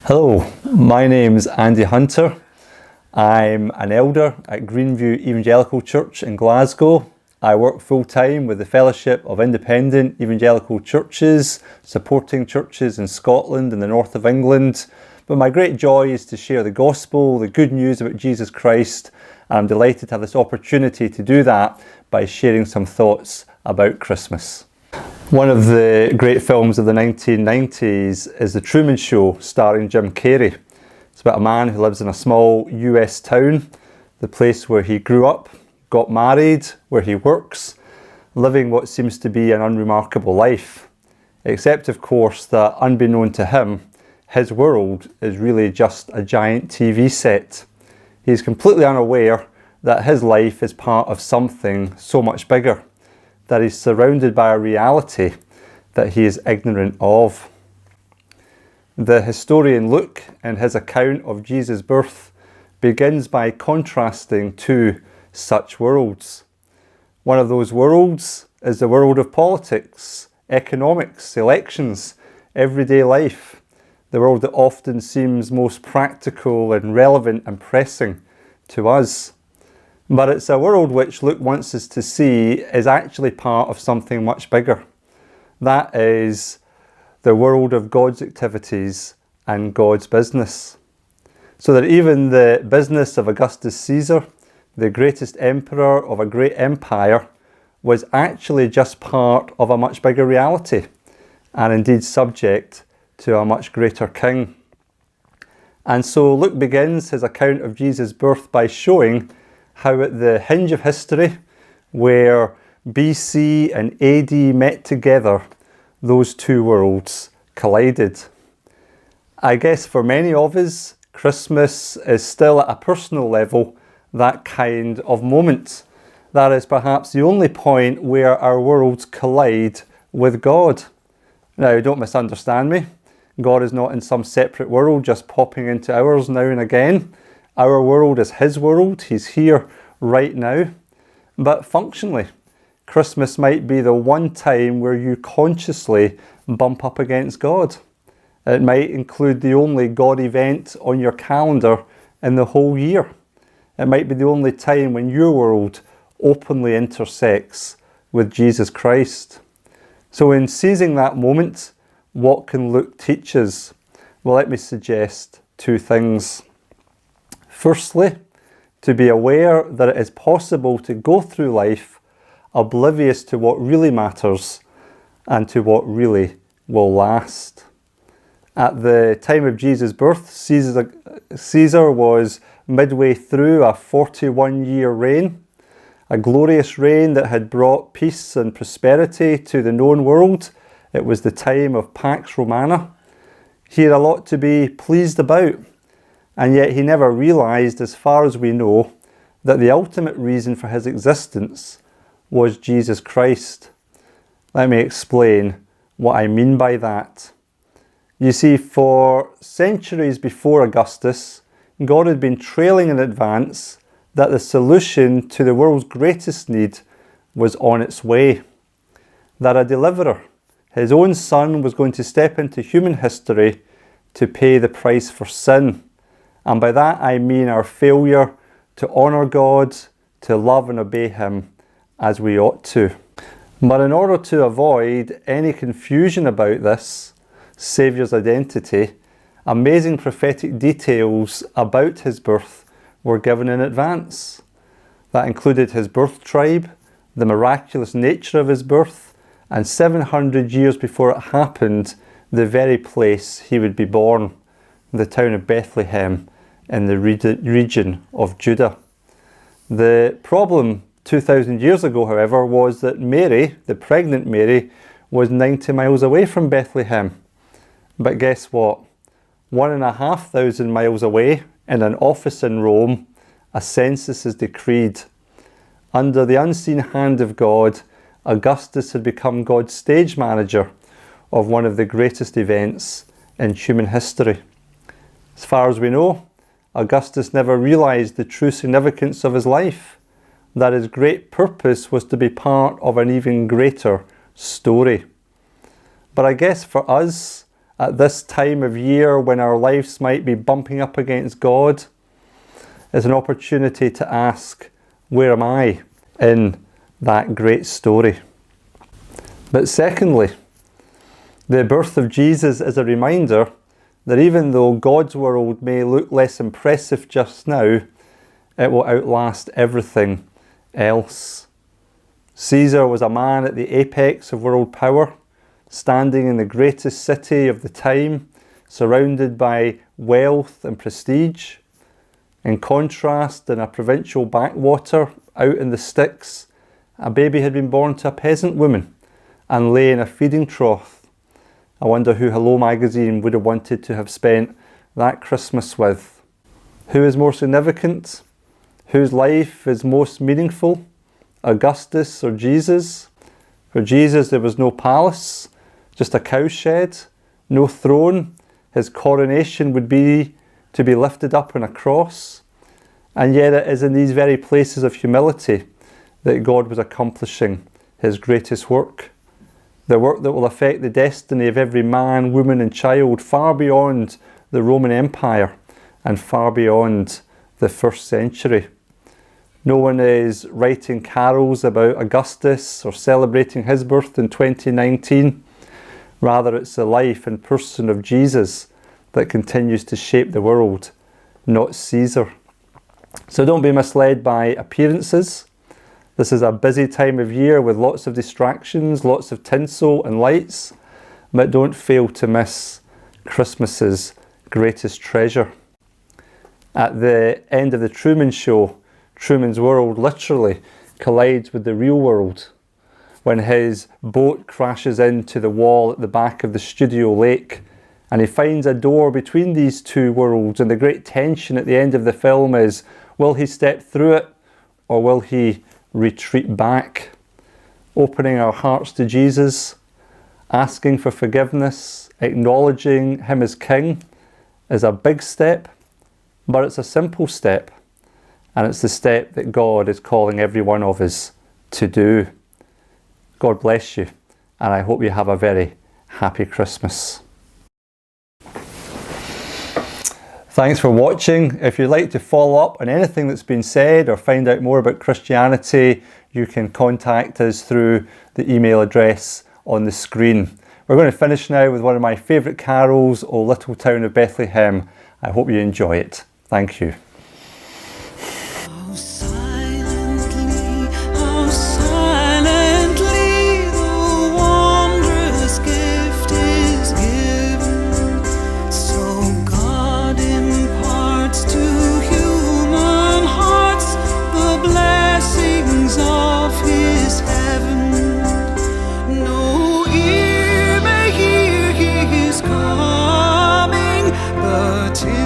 Hello, my name's Andy Hunter. I'm an elder at Greenview Evangelical Church in Glasgow. I work full-time with the Fellowship of Independent Evangelical Churches, supporting churches in Scotland and the north of England. But my great joy is to share the gospel, the good news about Jesus Christ. I'm delighted to have this opportunity to do that by sharing some thoughts about Christmas. One of the great films of the 1990s is The Truman Show, starring Jim Carrey. It's about a man who lives in a small US town, the place where he grew up, got married, where he works, living what seems to be an unremarkable life. Except, of course, that unbeknown to him, his world is really just a giant TV set. He's completely unaware that his life is part of something so much bigger, that he's surrounded by a reality that he is ignorant of. The historian Luke, in his account of Jesus' birth, begins by contrasting two such worlds. One of those worlds is the world of politics, economics, elections, everyday life, the world that often seems most practical and relevant and pressing to us. But it's a world which Luke wants us to see is actually part of something much bigger. That is the world of God's activities and God's business. So that even the business of Augustus Caesar, the greatest emperor of a great empire, was actually just part of a much bigger reality, and indeed subject to a much greater king. And so Luke begins his account of Jesus' birth by showing how at the hinge of history, where BC and AD met together, those two worlds collided. I guess for many of us, Christmas is still at a personal level that kind of moment. That is perhaps the only point where our worlds collide with God. Now, don't misunderstand me. God is not in some separate world just popping into ours now and again. Our world is His world. He's here right now. But functionally, Christmas might be the one time where you consciously bump up against God. It might include the only God event on your calendar in the whole year. It might be the only time when your world openly intersects with Jesus Christ. So in seizing that moment, what can Luke teach us? Well, let me suggest two things. Firstly, to be aware that it is possible to go through life oblivious to what really matters and to what really will last. At the time of Jesus' birth, Caesar was midway through a 41-year reign, a glorious reign that had brought peace and prosperity to the known world. It was the time of Pax Romana. He had a lot to be pleased about. And yet he never realised, as far as we know, that the ultimate reason for his existence was Jesus Christ. Let me explain what I mean by that. You see, for centuries before Augustus, God had been trailing in advance that the solution to the world's greatest need was on its way. That a deliverer, his own son, was going to step into human history to pay the price for sin. And by that I mean our failure to honour God, to love and obey Him as we ought to. But in order to avoid any confusion about this Saviour's identity, amazing prophetic details about His birth were given in advance. That included His birth tribe, the miraculous nature of His birth, and 700 years before it happened, the very place He would be born, the town of Bethlehem, in the region of Judah. The problem 2,000 years ago, however, was that Mary, the pregnant Mary, was 90 miles away from Bethlehem. But guess what? 1,500 miles away, in an office in Rome, a census is decreed. Under the unseen hand of God, Augustus had become God's stage manager of one of the greatest events in human history. As far as we know, Augustus never realised the true significance of his life, that his great purpose was to be part of an even greater story. But I guess for us, at this time of year when our lives might be bumping up against God, is an opportunity to ask, where am I in that great story? But secondly, the birth of Jesus is a reminder that even though God's world may look less impressive just now, it will outlast everything else. Caesar was a man at the apex of world power, standing in the greatest city of the time, surrounded by wealth and prestige. In contrast, in a provincial backwater out in the sticks, a baby had been born to a peasant woman and lay in a feeding trough. I wonder who Hello magazine would have wanted to have spent that Christmas with. Who is more significant? Whose life is most meaningful? Augustus or Jesus? For Jesus there was no palace, just a cowshed, no throne. His coronation would be to be lifted up on a cross. And yet it is in these very places of humility that God was accomplishing his greatest work. The work that will affect the destiny of every man, woman and child far beyond the Roman Empire and far beyond the first century. No one is writing carols about Augustus or celebrating his birth in 2019. Rather, it's the life and person of Jesus that continues to shape the world, not Caesar. So don't be misled by appearances. This is a busy time of year with lots of distractions, lots of tinsel and lights, but don't fail to miss Christmas's greatest treasure. At the end of the Truman Show, Truman's world literally collides with the real world when his boat crashes into the wall at the back of the studio lake, and he finds a door between these two worlds, and the great tension at the end of the film is, will he step through it or will he retreat back? Opening our hearts to Jesus, asking for forgiveness, acknowledging him as King is a big step, but it's a simple step, and it's the step that God is calling every one of us to do. God bless you, and I hope you have a very happy Christmas. Thanks for watching. If you'd like to follow up on anything that's been said or find out more about Christianity, you can contact us through the email address on the screen. We're going to finish now with one of my favourite carols, O Little Town of Bethlehem. I hope you enjoy it. Thank you. To